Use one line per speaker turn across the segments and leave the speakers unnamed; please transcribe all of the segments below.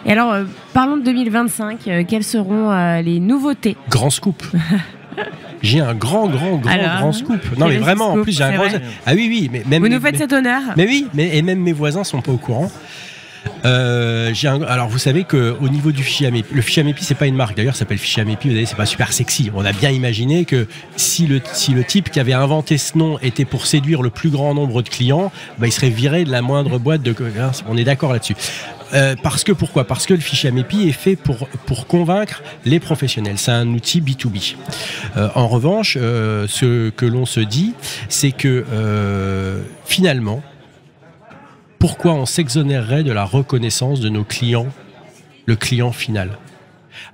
Et alors, parlons de 2025. Quelles seront les nouveautés?
Grand scoop. J'ai un grand scoop. Non mais vraiment,
scoop,
en plus j'ai un grand... Ah oui, mais même...
Vous nous faites cet honneur.
Mais oui, et même mes voisins sont pas au courant. Alors vous savez qu'au niveau du fichier AMEPI, le fichier AMEPI c'est pas une marque, d'ailleurs ça s'appelle fichier AMEPI, vous savez, c'est pas super sexy. On a bien imaginé que si le type qui avait inventé ce nom était pour séduire le plus grand nombre de clients, bah, il serait viré de la moindre boîte de... On est d'accord là-dessus. Pourquoi ? Parce que le fichier AMEPI est fait pour convaincre les professionnels. C'est un outil B2B. En revanche, ce que l'on se dit, c'est que finalement, pourquoi on s'exonérerait de la reconnaissance de nos clients, le client final ?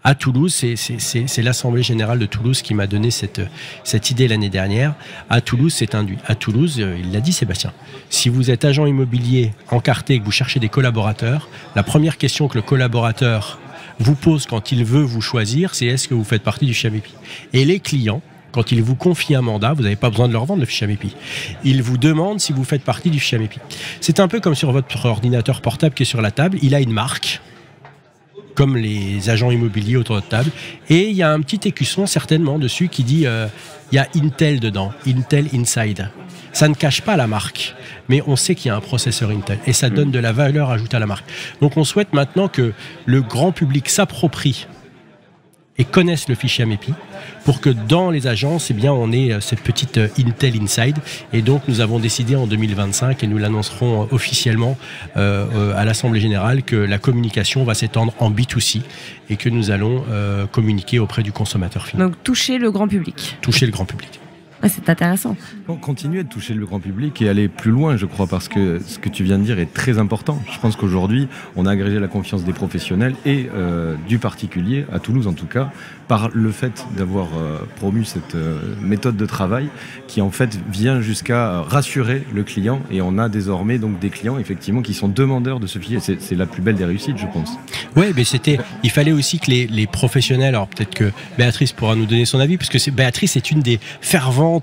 À Toulouse, c'est l'Assemblée Générale de Toulouse qui m'a donné cette idée l'année dernière. À Toulouse, c'est induit. À Toulouse, il l'a dit Sébastien, si vous êtes agent immobilier encarté et que vous cherchez des collaborateurs, la première question que le collaborateur vous pose quand il veut vous choisir, c'est est-ce que vous faites partie du fichier AMEPI ? Et les clients, quand ils vous confient un mandat, vous n'avez pas besoin de leur vendre le fichier AMEPI. Ils vous demandent si vous faites partie du fichier AMEPI. C'est un peu comme sur votre ordinateur portable qui est sur la table, il a une marque, comme les agents immobiliers autour de la table, et il y a un petit écusson certainement dessus qui dit il y a Intel dedans, Intel Inside. Ça ne cache pas la marque, mais on sait qu'il y a un processeur Intel et ça donne de la valeur ajoutée à la marque. Donc on souhaite maintenant que le grand public s'approprie et connaissent le fichier AMEPI pour que dans les agences, eh bien, on ait cette petite Intel Inside. Et donc, nous avons décidé en 2025, et nous l'annoncerons officiellement à l'Assemblée Générale, que la communication va s'étendre en B2C et que nous allons communiquer auprès du consommateur final.
Donc, toucher le grand public.
Toucher le grand public.
Ah, c'est intéressant.
Continuer de toucher le grand public et aller plus loin, je crois, parce que ce que tu viens de dire est très important. Je pense qu'aujourd'hui, on a agrégé la confiance des professionnels et du particulier, à Toulouse en tout cas, par le fait d'avoir promu cette méthode de travail qui en fait vient jusqu'à rassurer le client, et on a désormais donc des clients effectivement qui sont demandeurs de ce fichier. C'est la plus belle des réussites, je pense.
Oui, mais il fallait aussi que les professionnels, alors peut-être que Béatrice pourra nous donner son avis, parce que Béatrice est une des ferventes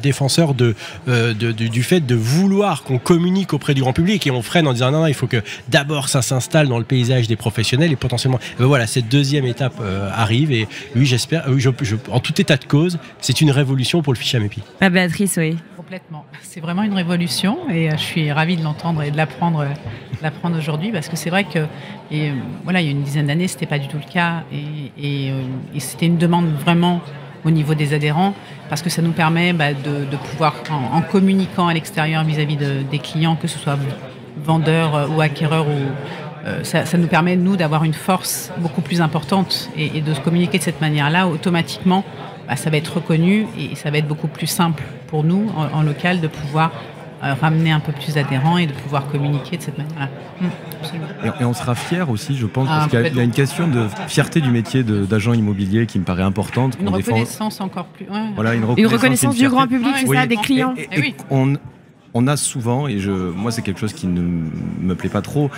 défenseurs du fait de vouloir qu'on communique auprès du grand public, et on freine en disant non, il faut que d'abord ça s'installe dans le paysage des professionnels, et potentiellement voilà, cette deuxième étape arrive, et oui, j'espère, en tout état de cause, c'est une révolution pour le fichier AMEPI.
Ah, Béatrice, oui.
Complètement. C'est vraiment une révolution, et je suis ravie de l'entendre et de l'apprendre aujourd'hui, parce que c'est vrai que voilà, il y a une dizaine d'années, c'était pas du tout le cas, et c'était une demande vraiment au niveau des adhérents, parce que ça nous permet de pouvoir, en communiquant à l'extérieur vis-à-vis des clients, que ce soit vendeurs ou acquéreurs, ça nous permet, nous, d'avoir une force beaucoup plus importante, et de se communiquer de cette manière-là, automatiquement, ça va être reconnu, et ça va être beaucoup plus simple pour nous, en local, de pouvoir ramener un peu plus d'adhérents et de pouvoir communiquer de cette manière-là.
Et on sera fiers aussi, je pense, parce qu'il y a une question de fierté du métier d'agent immobilier qui me paraît importante.
Une reconnaissance encore plus... Ouais.
Voilà, une
reconnaissance du grand public, c'est ça, des clients.
Et on a souvent, et moi c'est quelque chose qui ne me plaît pas trop,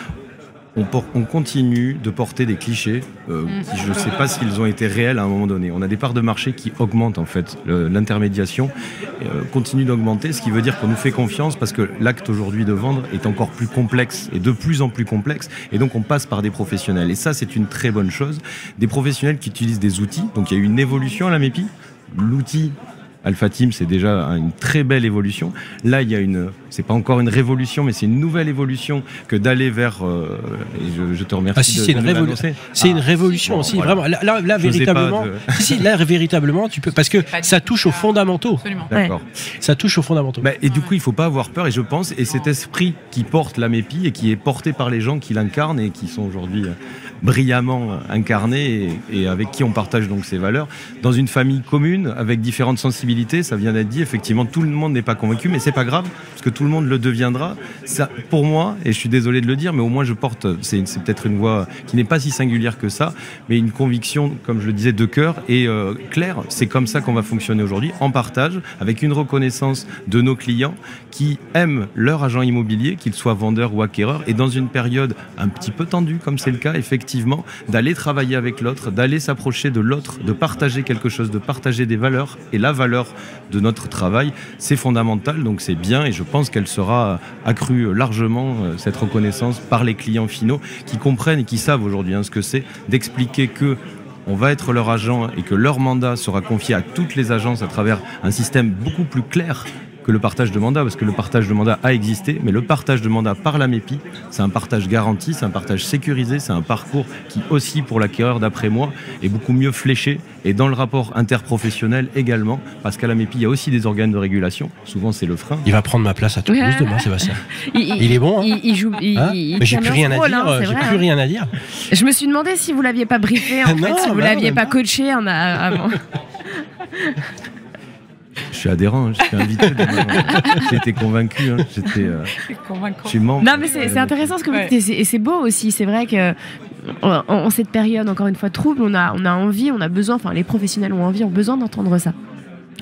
on continue de porter des clichés qui, je ne sais pas s'ils ont été réels à un moment donné. On a des parts de marché qui augmentent en fait. L'intermédiation continue d'augmenter, ce qui veut dire qu'on nous fait confiance, parce que l'acte aujourd'hui de vendre est encore plus complexe et de plus en plus complexe, et donc on passe par des professionnels. Et ça, c'est une très bonne chose. Des professionnels qui utilisent des outils. Donc il y a eu une évolution à la MEPI. L'outil Alpha Team, c'est déjà une très belle évolution. Là, il y a c'est pas encore une révolution, mais c'est une nouvelle évolution que d'aller vers. Et je te remercie.
Ah si, c'est une révolution. C'est une révolution aussi, voilà. Vraiment. Là véritablement. Là véritablement, tu peux, parce que ça touche aux fondamentaux.
Absolument.
D'accord.
Ouais. Ça touche aux fondamentaux.
Et du coup, il faut pas avoir peur. Et je pense, et cet esprit qui porte la MEPI et qui est porté par les gens qui l'incarnent et qui sont aujourd'hui brillamment incarnés et avec qui on partage donc ces valeurs dans une famille commune avec différentes sensibilités. Ça vient d'être dit, effectivement, tout le monde n'est pas convaincu, mais c'est pas grave, parce que tout le monde le deviendra. Ça, pour moi, et je suis désolé de le dire, mais au moins je porte, c'est peut-être une voix qui n'est pas si singulière que ça, mais une conviction, comme je le disais, de cœur et claire. C'est comme ça qu'on va fonctionner aujourd'hui, en partage, avec une reconnaissance de nos clients qui aiment leur agent immobilier, qu'ils soient vendeurs ou acquéreurs, et dans une période un petit peu tendue, comme c'est le cas, effectivement, collectivement, d'aller travailler avec l'autre, d'aller s'approcher de l'autre, de partager quelque chose, de partager des valeurs. Et la valeur de notre travail, c'est fondamental, donc c'est bien, et je pense qu'elle sera accrue largement, cette reconnaissance, par les clients finaux qui comprennent et qui savent aujourd'hui ce que c'est d'expliquer que on va être leur agent et que leur mandat sera confié à toutes les agences à travers un système beaucoup plus clair que le partage de mandat, parce que le partage de mandat a existé, mais le partage de mandat par la MEPI, c'est un partage garanti, c'est un partage sécurisé, c'est un parcours qui aussi pour l'acquéreur d'après moi est beaucoup mieux fléché, et dans le rapport interprofessionnel également, parce qu'à la MEPI il y a aussi des organes de régulation, souvent c'est le frein.
Il va prendre ma place à Toulouse demain, Sébastien. Il est bon, hein.
Il joue.
Mais j'ai plus rien à dire. J'ai plus rien à dire.
Je me suis demandé si vous l'aviez pas briefé, en fait, si vous l'aviez pas coaché avant.
Je suis adhérent, je suis invité. J'étais convaincu, je suis membre.
Non, mais c'est intéressant ce que vous dites, et c'est beau aussi. C'est vrai que en cette période, encore une fois, trouble, on a envie, on a besoin, enfin les professionnels ont besoin d'entendre ça,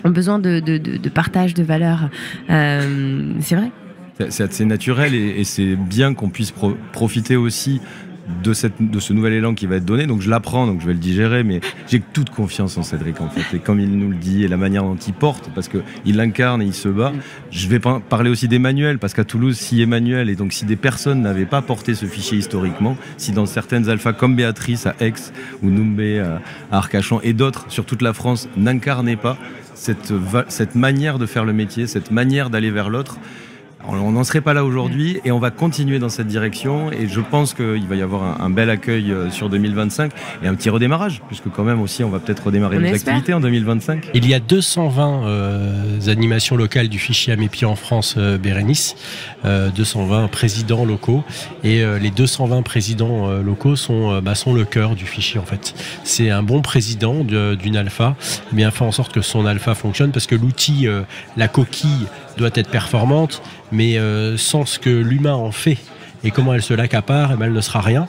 ont besoin de partage de valeurs. C'est vrai.
C'est assez naturel, et c'est bien qu'on puisse profiter aussi de ce nouvel élan qui va être donné. Donc je l'apprends, donc je vais le digérer, mais j'ai toute confiance en Cédric en fait, et comme il nous le dit, et la manière dont il porte, parce qu'il l'incarne et il se bat. Je vais parler aussi d'Emmanuel, parce qu'à Toulouse, si Emmanuel, et donc si des personnes n'avaient pas porté ce fichier historiquement, si dans certaines alphas comme Béatrice à Aix ou Noumbé à Arcachon et d'autres sur toute la France n'incarnaient pas cette manière de faire le métier, cette manière d'aller vers l'autre, on n'en serait pas là aujourd'hui, et on va continuer dans cette direction, et je pense qu'il va y avoir un bel accueil sur 2025 et un petit redémarrage, puisque quand même aussi on va peut-être redémarrer nos activités en 2025.
Il y a 220 animations locales du fichier AMEPI en France, Bérénice, 220 présidents locaux, et les 220 présidents locaux sont le cœur du fichier en fait. C'est un bon président d'une alpha, bien faire en sorte que son alpha fonctionne, parce que l'outil, la coquille doit être performante, mais sans ce que l'humain en fait et comment elle se l'accapare, elle ne sera rien.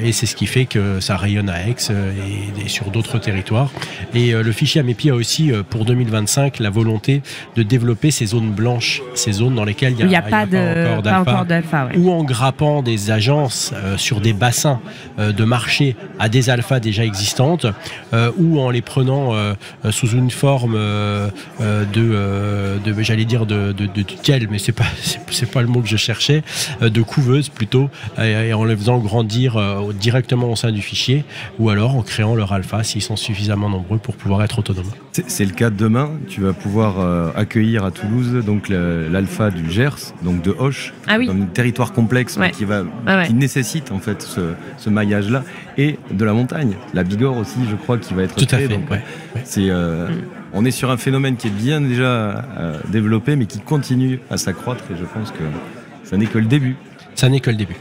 Et c'est ce qui fait que ça rayonne à Aix et sur d'autres territoires. Et le fichier AMEPI a aussi, pour 2025, la volonté de développer ces zones blanches, ces zones dans lesquelles il n'y a pas encore d'alpha, ou en grappant des agences sur des bassins de marché à des alphas déjà existantes, ou en les prenant sous une forme j'allais dire de tutelle, mais c'est pas le mot que je cherchais, de couveuse plutôt, et en les faisant grandir directement au sein du fichier, ou alors en créant leur alpha s'ils sont suffisamment nombreux pour pouvoir être autonomes.
C'est le cas de demain. Tu vas pouvoir accueillir à Toulouse donc l'alpha du Gers, donc de Auch, un territoire complexe qui nécessite en fait ce maillage-là, et de la montagne, la Bigorre aussi, je crois, qui va être créée. Donc, on est sur un phénomène qui est bien déjà développé, mais qui continue à s'accroître, et je pense que ça n'est que le début.
Ça n'est que le début.